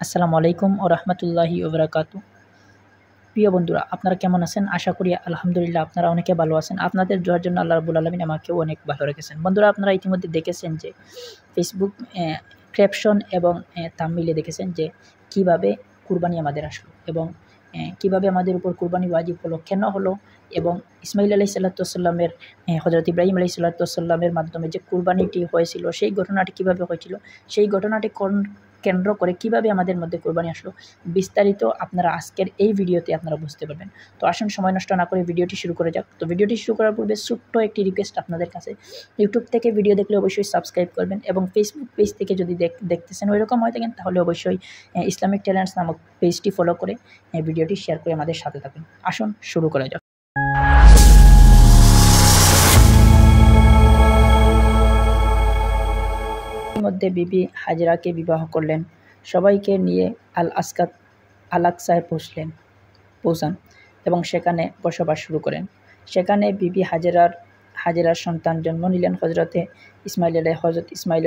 আসসালামু আলাইকুম ও রহমতুল্লাহি ওবরাকাতু। প্রিয় বন্ধুরা, আপনারা কেমন আছেন? আশা করি আলহামদুলিল্লাহ আপনারা অনেকে ভালো আছেন। আপনাদের দোয়ার জন্য আল্লাহ রাব্বুল আলামিন আমাকেও অনেক ভালো রেখেছেন। বন্ধুরা, আপনারা ইতিমধ্যে দেখেছেন যে ফেসবুক ক্যাপশন এবং থাম্বনেইলে দেখেছেন যে কিভাবে কুরবানি আমাদের আসলো এবং কিভাবে আমাদের উপর কুরবানি ওয়াজিব হলো, কেন হলো, এবং ইসমাইল আলাইহিসসালামের হযরত ইব্রাহিম আলাইহিসসালামের মাধ্যমে যে কুরবানিটি হয়েছিল সেই ঘটনাটি কিভাবে হয়েছিল, সেই ঘটনাটি কেন্দ্র করে কিভাবে আমাদের মধ্যে কুরবানি আসলো, বিস্তারিত আপনারা আজকের এই ভিডিওতে আপনারা বুঝতে পারবেন। তো আসুন সময় নষ্ট না করে ভিডিওটি শুরু করে যাক। তো ভিডিওটি শুরু করার পূর্বে ছোট্ট একটি রিকোয়েস্ট আপনাদের কাছে, ইউটিউব থেকে ভিডিও দেখলে অবশ্যই সাবস্ক্রাইব করবেন এবং ফেসবুক পেজ থেকে যদি দেখতেছেন ওইরকম হয়ে থাকেন তাহলে অবশ্যই ইসলামিক ট্যালেন্টস নামক পেজটি ফলো করে ভিডিওটি শেয়ার করে আমাদের সাথে থাকুন। আসুন শুরু করা যাক। মধ্যে বিবি হাজরাকে বিবাহ করলেন, সবাইকে নিয়ে আল-আকসায় পৌঁছান এবং সেখানে বসবাস শুরু করেন। সেখানে বিবি হাজেরার সন্তান জন্ম নিলেন হজরত ইসমাইল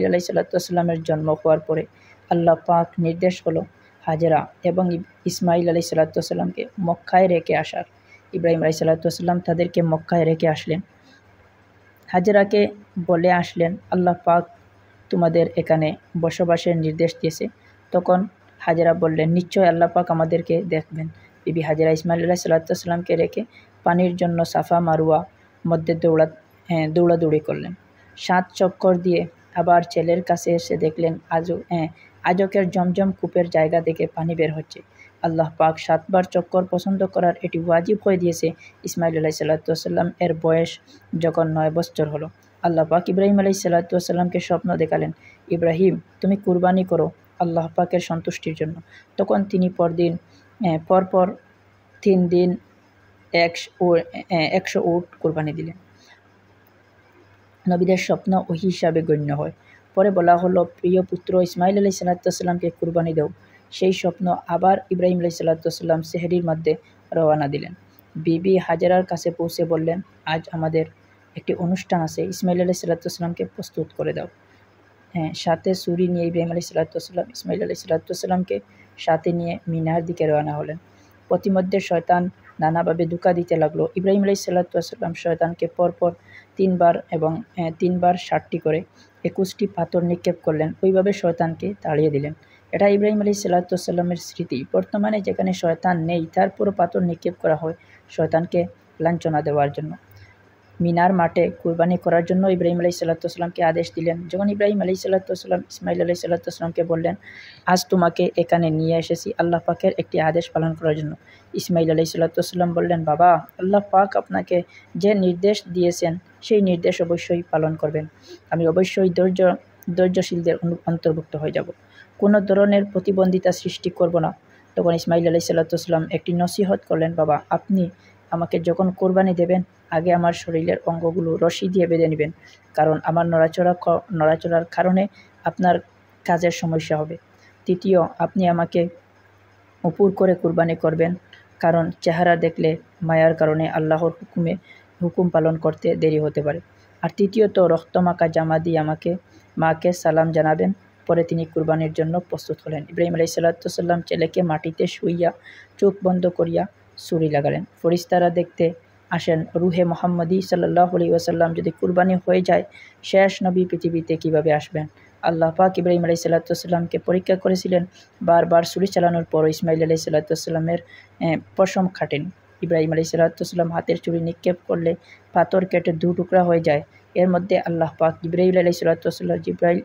আলাইহিসসালামের জন্ম হওয়ার পরে আল্লাহ পাক নির্দেশ হলো হাজেরা এবং ইসমাইল আলাইহিসসালামকে মক্কায় রেখে আসার। ইব্রাহিম আলাইহিসসালাম তাদেরকে মক্কায় রেখে আসলেন। হাজেরাকে বলে আসলেন, আল্লাহ পাক তোমাদের এখানে বসবাসের নির্দেশ দিয়েছে। তখন হাজেরা বললেন, নিশ্চয় আল্লাহ পাক আমাদেরকে দেখবেন। বিবি হাজেরা ইসমাইল আলাইহিসসালামকে রেখে পানির জন্য সাফা মারুয়া মধ্যে দৌড়াদৌড়ি করলেন। 7 চক্কর দিয়ে আবার ছেলের কাছে এসে দেখলেন আজকের জমজম কূপের জায়গা থেকে পানি বের হচ্ছে। আল্লাহ পাক 7 বার চক্কর পছন্দ করার এটি ওয়াজিব হয়ে দিয়েছে ইসমাইল আলাইহিসসালাম এর বয়স যখন 9 বছর হলো। আল্লাহ পাক ইব্রাহিম আলাইহিসসালামকে স্বপ্ন দেখালেন, ইব্রাহিম তুমি কুরবানি করো আল্লাহ পাকের সন্তুষ্টির জন্য। তখন তিনি পরপর 3 দিন 100 উট কুরবানি দিলেন। নবীদের স্বপ্ন ওহী হিসাবে গণ্য হয়। পরে বলা হলো, প্রিয় পুত্র ইসমাইল আলাইহিসসালামকে কুরবানি দাও। সেই স্বপ্ন আবার ইব্রাহিম আলাইহিসসালাম সেহরির মধ্যে রওনা দিলেন। বিবি হাজেরার কাছে পৌঁছে বললেন, আজ আমাদের একটি অনুষ্ঠান আছে, ইসমাইল আলাইহিসসালামকে প্রস্তুত করে দাও। সাথে ছুরি নিয়ে ইব্রাহিম আলাইহিসসালাম ইসমাইল আলাইহিসসালামকে সাথে নিয়ে মিনার দিকে রওনা হলেন। প্রতিমধ্যে শয়তান নানাভাবে ধোঁকা দিতে লাগলো। ইব্রাহিম আলাইহিসসালাম শয়তানকে পরপর 3 বার এবং 3 বার 7টি করে 21টি পাথর নিক্ষেপ করলেন। ওইভাবে শয়তানকে তাড়িয়ে দিলেন। এটা ইব্রাহিম আলাইহিসসালামের স্মৃতি। বর্তমানে যেখানে শয়তান নেই তারপরও পাথর নিক্ষেপ করা হয় শয়তানকে লাঞ্ছনা দেওয়ার জন্য। মিনার মাঠে কুরবানি করার জন্য ইব্রাহিম আলাইহিসসালামকে আদেশ দিলেন। যখন ইব্রাহিম আলাইহিসসালাম ইসমাইল আলাইহিসসালামকে বললেন, আজ তোমাকে এখানে নিয়ে এসেছি আল্লাহ পাকের একটি আদেশ পালন করার জন্য। ইসমাইল আলাইহিসসালাম বললেন, বাবা, আল্লাহ পাক আপনাকে যে নির্দেশ দিয়েছেন সেই নির্দেশ অবশ্যই পালন করবেন। আমি অবশ্যই ধৈর্যশীলদের অন্তর্ভুক্ত হয়ে যাব, কোনো ধরনের প্রতিবন্ধিতা সৃষ্টি করব না। তখন ইসমাইল আলাইহিসসালাম একটি নসিহত করলেন, বাবা, আপনি আমাকে যখন কোরবানি দেবেন আগে আমার শরীরের অঙ্গগুলো রশি দিয়ে বেঁধে নেবেন, কারণ আমার নড়াচড়ার কারণে আপনার কাজের সমস্যা হবে। তৃতীয়, আপনি আমাকে উপর করে কুরবানি করবেন, কারণ চেহারা দেখলে মায়ার কারণে আল্লাহর হুকুম পালন করতে দেরি হতে পারে। আর তৃতীয়ত, রক্তমাখা জামা দিয়ে মাকে সালাম জানাবেন। পরে তিনি কুরবানির জন্য প্রস্তুত হলেন। ইব্রাহিম আলাইহিসসালাম ছেলেকে মাটিতে শুইয়া চোখ বন্ধ করিয়া ছুরি লাগালেন। ফেরেশতারা দেখতে আসেন রুহে মুহাম্মদী সাল্লাল্লাহু আলাইহি ওয়াসাল্লাম যদি কুরবানি হয়ে যায় শেষ নবী পৃথিবীতে কিভাবে আসবেন। আল্লাহ পাক ইব্রাহিম আলাইহিসসালামকে পরীক্ষা করেছিলেন। বারবার ছুরি চালানোর পর ইসমাইল আলাইহিসসালামের পশম কাটেন। ইব্রাহিম আলাইহিসসালাম হাতের ছুরি নিক্ষেপ করলে পাথর কেটে 2 টুকরা হয়ে যায়। এর মধ্যে আল্লাহ পাক জিবরাইল আলাইহিসসালাম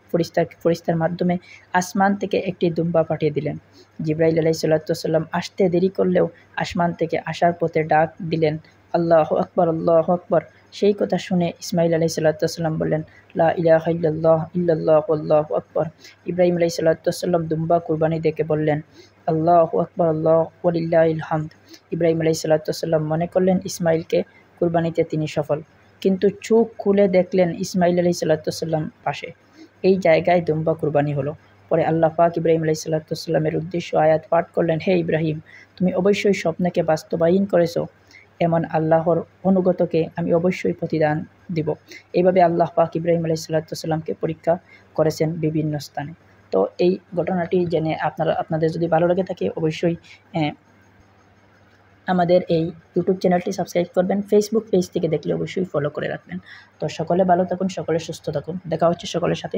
ফেরেশতার মাধ্যমে আসমান থেকে একটি দুম্বা পাঠিয়ে দিলেন। জিবরাইল আলাইহিসসালাম আসতে দেরি করলেও আসমান থেকে আসার পথে ডাক দিলেন, আল্লাহু আকবার, আল্লাহু আকবার। সেই কথা শুনে ইসমাইল আলাইহিসসালাম বললেন, লা ইলাহা ইল্লাল্লাহু আল্লাহু আকবার। ইব্রাহিম আলাইহিসসালাম দুম্বা কুরবানি দেখে বললেন, আল্লাহু আকবার, আল্লাহু ওয়ালিল্লাহিল হামদ। ইব্রাহিম আলাইহিসসালাম মনে করলেন ইসমাইলকে কুরবানিতে তিনি সফল, কিন্তু চোখ খুলে দেখলেন ইসমাইল আলাইহিসসালাম পাশে। এই জায়গায় দুম্বা কুরবানি হলো। পরে আল্লাহ পাক ইব্রাহিম আলাইহিসসালামের উদ্দেশ্য আয়াত পাঠ করলেন, হে ইব্রাহিম, তুমি অবশ্যই স্বপ্নকে বাস্তবায়ন করেছো, এমন আল্লাহর অনুগতকে আমি অবশ্যই প্রতিদান দিব। এইভাবে আল্লাহ পাক ইব্রাহিম আলাইহিসসালামকে পরীক্ষা করেছেন বিভিন্ন স্থানে। তো এই ঘটনাটি জেনে আপনাদের যদি ভালো লাগে থাকে অবশ্যই আমাদের এই ইউটিউব চ্যানেলটি সাবস্ক্রাইব করবেন। ফেসবুক পেজ থেকে দেখলে অবশ্যই ফলো করে রাখবেন। তো সকলে ভালো থাকুন, সকলে সুস্থ থাকুন। দেখা হচ্ছে সকলের সাথে।